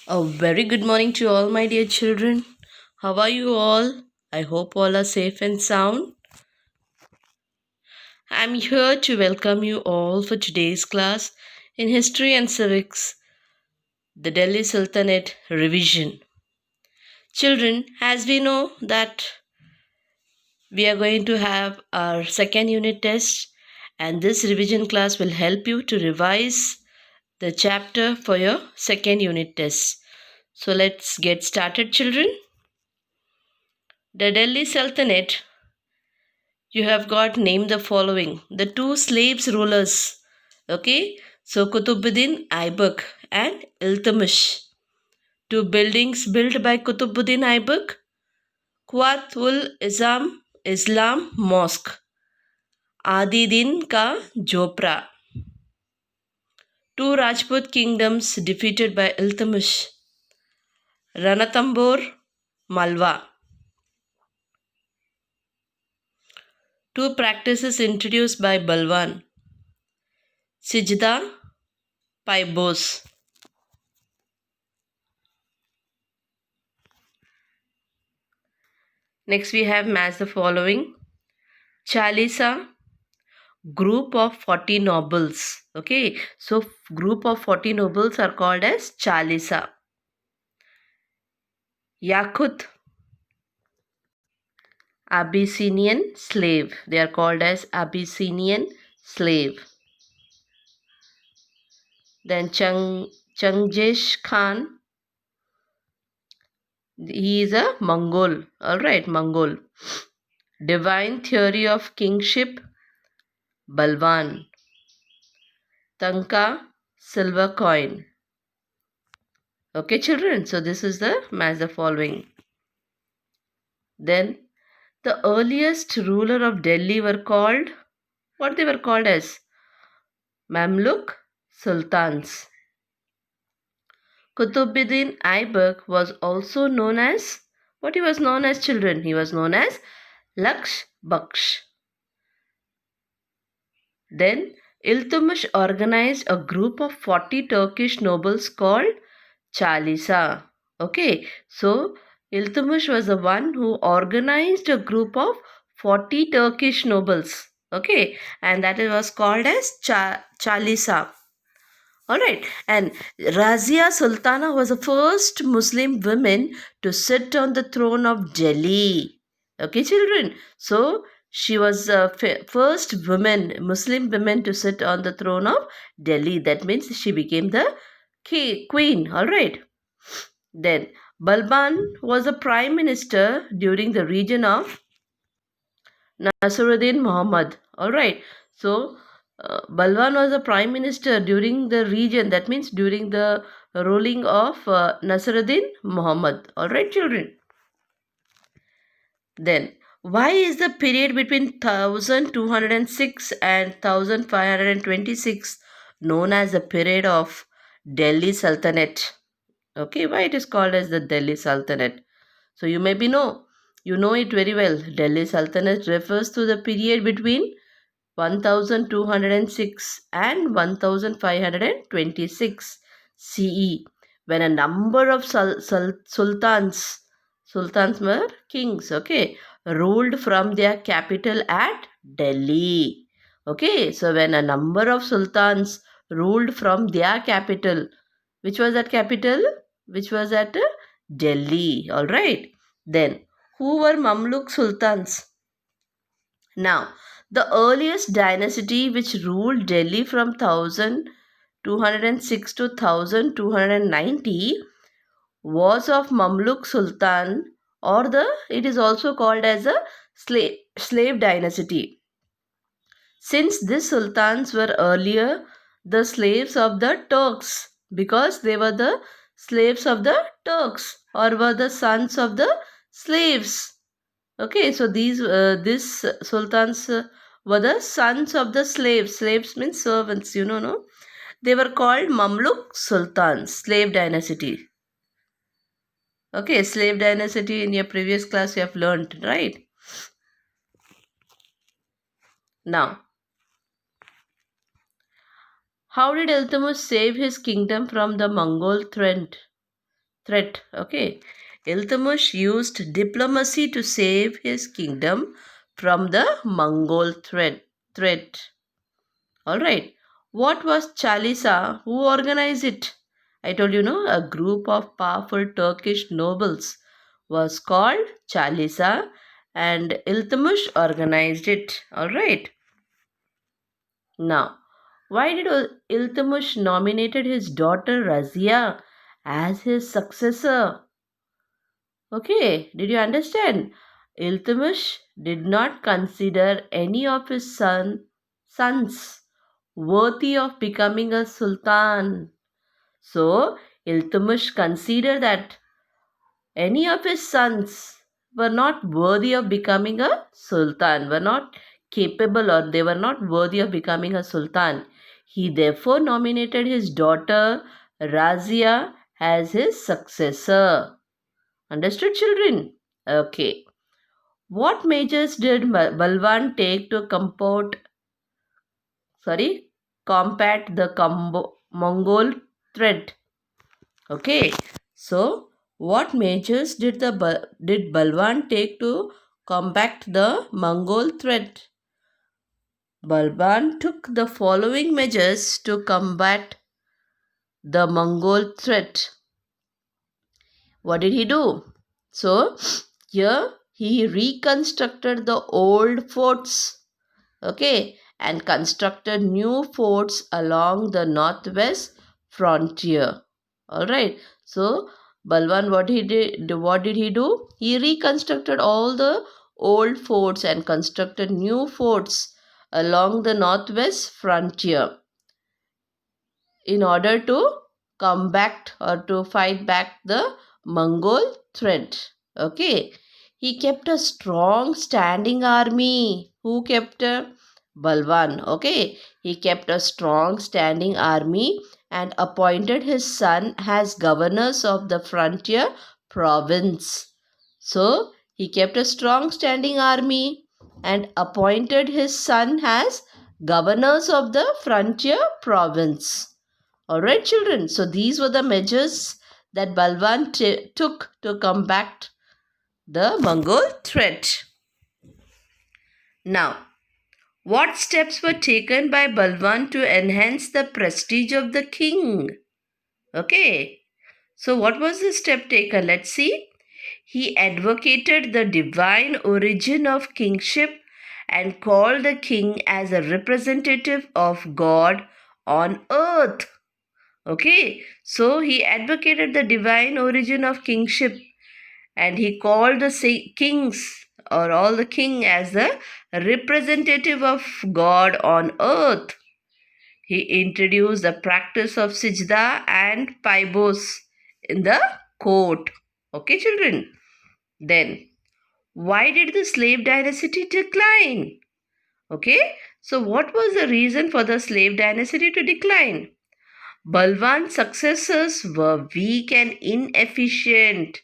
A very good morning to all my dear children. How are you all? I hope all are safe and sound. I'm here to welcome you all for today's class in History and Civics, the Delhi Sultanate revision. Children, as we know that we are going to have our second unit test, and this revision class will help you to revise the chapter for your second unit test. So let's get started, children. The Delhi Sultanate, you have got named the following: the two slaves rulers. Okay, so Kutubuddin Aibak and Iltutmish. Two buildings built by Kutubuddin Aibak: Quwat ul Islam Mosque, Adi Din Ka Jopra. Two Rajput kingdoms defeated by Iltutmish: Ranthambore, Malwa. Two practices introduced by Balwan: Sijda, Paibos. Next we have match the following: Chalisa, group of 40 nobles. Okay, so group of 40 nobles are called as Chalisa. Yakut, Abyssinian slave. They are called as Abyssinian slave. Then Changjesh Khan, he is a Mongol. Alright, Mongol. Divine theory of kingship, Balwan. Tanka, silver coin. Okay, children, so this is the match the following. Then the earliest ruler of Delhi were called, what they were called as? Mamluk Sultans. Kutubuddin Aibak was also known as, what he was known as, children? He was known as Laksh Baksh. Then Iltutmish organized a group of 40 Turkish nobles called Chalisa. Okay, so Iltutmish was the one who organized a group of 40 Turkish nobles. Okay, and that was called as Chalisa. Alright, and Razia Sultana was the first Muslim woman to sit on the throne of Delhi. Okay, children, so she was the first woman, Muslim woman, to sit on the throne of Delhi. That means she became the queen. Alright. Then Balban was a prime minister during the region of Nasruddin Muhammad. All right. So Balban was a prime minister during the region. That means during the ruling of Nasruddin Muhammad. All right, children. Then why is the period between 1206 and 1526 known as the period of Delhi Sultanate? Okay, why it is called as the Delhi Sultanate? So you know it very well. Delhi Sultanate refers to the period between 1206 and 1526 CE, when a number of sultans were kings, okay, ruled from their capital at Delhi. Okay, so when a number of sultans ruled from their capital, which was that capital? Which was at Delhi. All right. Then, who were Mamluk sultans? Now, the earliest dynasty which ruled Delhi from 1206 to 1290 was of Mamluk Sultan, or it is also called as a slave dynasty. Since these sultans were earlier the slaves of the Turks, because they were the slaves of the Turks, or were the sons of the slaves. Okay, so these sultans were the sons of the slaves. Slaves means servants, no? They were called Mamluk sultans, slave dynasty. Okay, slave dynasty in your previous class you have learned, right? Now, how did Iltutmish save his kingdom from the Mongol threat? threat. Okay. Iltutmish used diplomacy to save his kingdom from the Mongol threat. All right. What was Chalisa? Who organized it? I told you, no, a group of powerful Turkish nobles was called Chalisa, and Iltutmish organized it. All right. Now, why did Iltutmish nominated his daughter Razia as his successor? Okay, did you understand? Iltutmish did not consider any of his sons worthy of becoming a sultan. So, Iltutmish considered that any of his sons were not worthy of becoming a sultan, were not capable, or they were not worthy of becoming a sultan. He therefore nominated his daughter Razia as his successor. Understood, children? Okay. What measures did Balwan take to combat the Mongol threat? Okay. So, what measures did Balwan take to combat the Mongol threat? Balban took the following measures to combat the Mongol threat. What did he do? So, here he reconstructed the old forts, okay, and constructed new forts along the northwest frontier. All right. So, Balwan, what did he do? He reconstructed all the old forts and constructed new forts along the northwest frontier in order to combat or to fight back the Mongol threat. Okay. He kept a strong standing army. Who kept a Balwan? Okay. He kept a strong standing army and appointed his son as governors of the frontier province. So, he kept a strong standing army and appointed his son as governors of the frontier province. Alright, children. So these were the measures that Balwan took to combat the Mongol threat. Now, what steps were taken by Balwan to enhance the prestige of the king? Okay. So what was the step taken? Let's see. He advocated the divine origin of kingship and called the king as a representative of God on earth. Okay, so he advocated the divine origin of kingship and he called the kings or all the king as the representative of God on earth. He introduced the practice of sijda and paibos in the court. Okay, children. Then, why did the slave dynasty decline? Okay, so what was the reason for the slave dynasty to decline? Balwan's successors were weak and inefficient.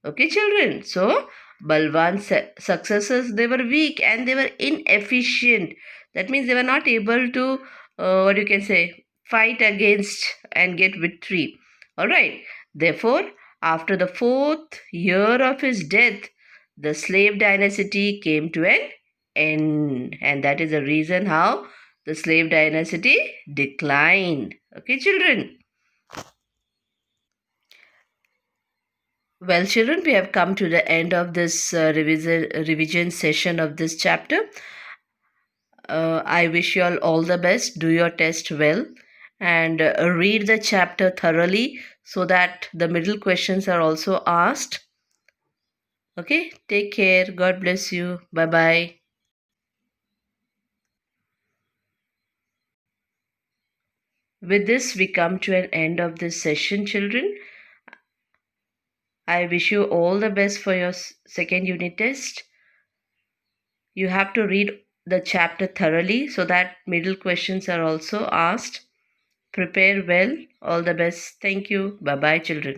Okay, children. So, Balwan's successors, they were weak and they were inefficient. That means they were not able to, what you can say, fight against and get victory. Alright. Therefore, after the 4th year of his death, the slave dynasty came to an end. And that is the reason how the slave dynasty declined. Okay, children. Well, children, we have come to the end of this revision session of this chapter. I wish you all the best. Do your test well and read the chapter thoroughly so that the middle questions are also asked. Okay, take care. God bless you. Bye bye. With this, we come to an end of this session, children. I wish you all the best for your second unit test. You have to read the chapter thoroughly so that middle questions are also asked. Prepare well. All the best. Thank you. Bye bye, children.